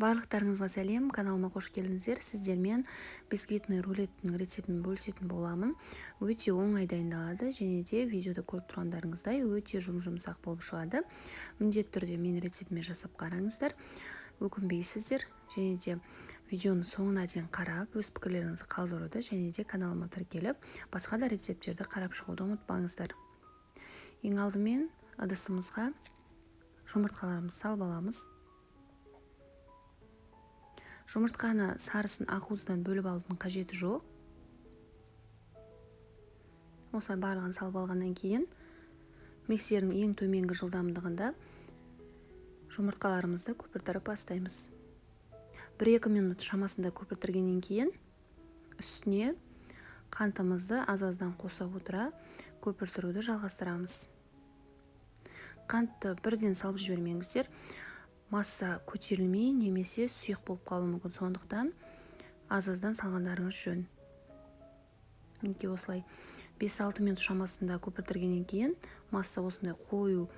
Барлықтарыңызға сәлем, каналыма қош келдіңіздер. Сіздермен бисквитный рулеттің рецептін бөлісетін боламын. Өте оңай дайындалады және де видеода көріп тұрғандарыңыздай өте жұмсақ болып шығады. Міндетті түрде мен рецептіме жасап қараңыздар. Өкінбейсіздер және де видеоның соңына дейін қарап, өз пікірлеріңізді қалдыруды және де каналыма тіркеліп, басқа да рецепттерді қарап шығуды ұмытпаңыздар. Ең алдымен ыдысымызға жұмыртқаларымызды салып аламыз. Жұмыртқаны сарысын ақуыздан бөліп алудың қажеті жоқ. Осылай барлығын салып алғаннан кейін миксердің ең төменгі жылдамдығында жұмыртқаларымызды көпіртіріп бастаймыз. 1-2 минут шамасында көпіртіргеннен кейін үстіне қантымызды аз-аздан қоса отыра көпіртіруді жалғастырамыз. Қантты бірден салып жібермеңіздер. Масса көтерілмей немесе сұйық болып қалуы мүмкін, сондықтан аз-аздан салғандарыңыз жөн. Мінекей осылай 5-6 минут шамасында көпіртіргеннен кейін масса осындай қою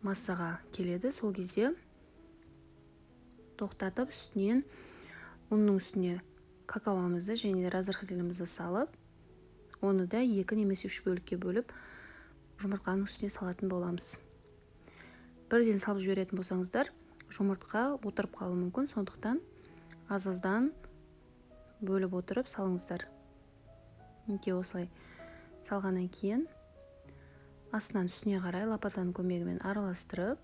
массаға келеді. Сол кезде тоқтатып үстінен ұнның үстіне какаомызды және разрыхлителімізді салып, оны да 2 немесе 3 бөлікке бөліп жұмыртқаның үстіне салатын боламыз. Бірден салып жіберетін болсаңыздар, жұмыртқа отырып қалуы мүмкін, сондықтан аз-аздан бөліп отырып салыңыздар. Мінекей осылай салғаннан кейін астынан үстіне қарай лопатаның көмегімен араластырып,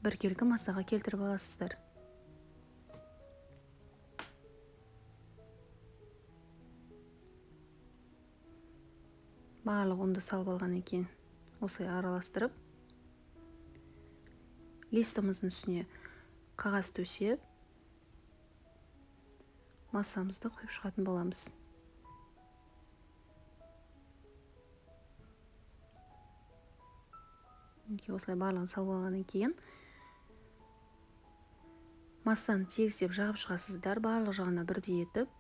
біркелкі массаға келтіріп аласыздар. Барлық ұнды салып алғаннан кейін осылай араластырып, листіміздің үстіне қағаз төсеп, массамызды құйып шығатын боламыз. Осылай барлығын салып алғаннан кейін массаны тегістеп жағып шығасыздар, барлық жағына бірдей етіп.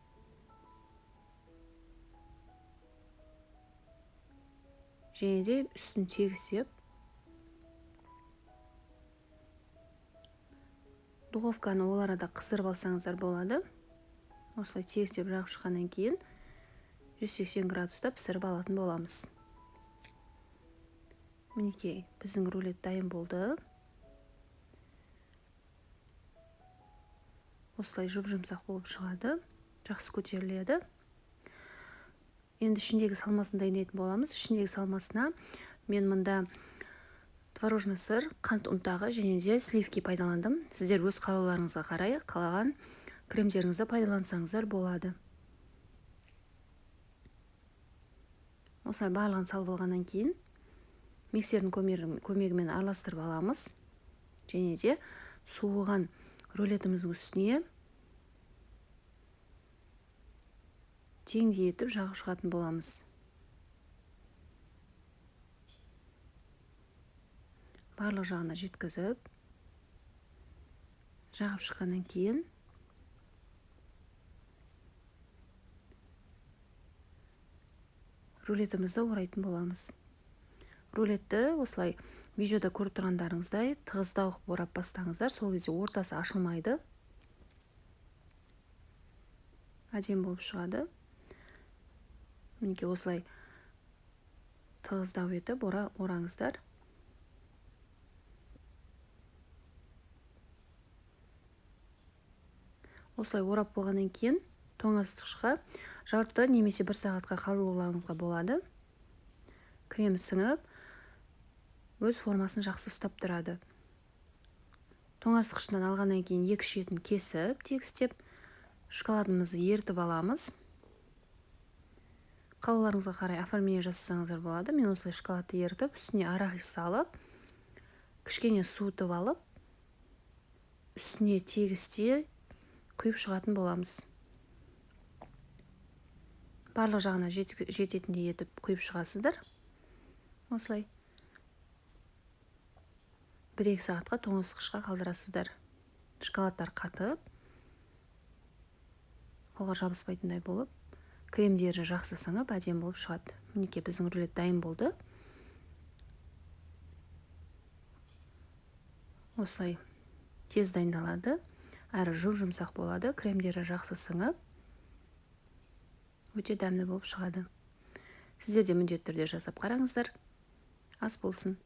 Және де үстін тегістеп духовканы ол арада қыздырып алсаңыздар болады. Осылай тегістеп жағып шыққаннан кейін 180 градуста пісіріп алатын боламыз. Мінекей, біздің рулет дайын болды. Осылай жұмсақ болып шығады, жақсы көтеріледі. Енді ішіндегі салмасын дайындайтын боламыз. Ішіндегі салмасына мен мұнда творожный сыр, қант ұнтағы және де сливки пайдаландым. Сіздер өз қалауларыңызға қарай қалаған кремдеріңізді пайдалансаңыздар болады. Осылай барлығын салып алғаннан кейін миксердің көмегімен араластырып аламыз. Және де суыған рулетіміздің үстіне теңдей етіп жағып шығатын боламыз. Барлық жағына жеткізіп, жағып шыққаннан кейін рулетімізді орайтын боламыз. Рулетті осылай видеода көріп тұрғандарыңыздай тығыздау орап бастаңыздар, сол кезде ортасы ашылмайды. Әдемі болып шығады. Мінекей осылай тығыздау етіп ораңыздар. Осылай орап болғаннан кейін тоңазытқышқа жарты немесе 1 сағатқа қалдыруларыңызға болады. Крем сіңіп, өз формасын жақсы ұстап тұрады. Тоңазытқыштан алғаннан кейін 2 шетін кесіп, тегістеп, шоколадымызды ерітіп аламыз. Қалауларыңызға қарай оформление жасасаңыздар болады. Мен осылай шоколадты ерітіп, үстіне арахис салып, кішкене суытып алып, үстіне тегісте құйып шығатын боламыз. Барлық жағына жететіндей етіп құйып шығасыздар. Осылай 1-2 сағатқа тоңазытқышқа қалдырасыздар. Шоколадтар қатып, қолға жабыспайтындай болып, кремдері жақсы сіңіп, әдемі болып шығады. Мінекей, біздің рулет дайын болды. Осылай тез дайындалады, әрі жұмсақ болады, кремдері жақсы сіңіп, өте дәмді болып шығады. Сіздер де міндетті түрде жасап қараңыздар. Ас болсын.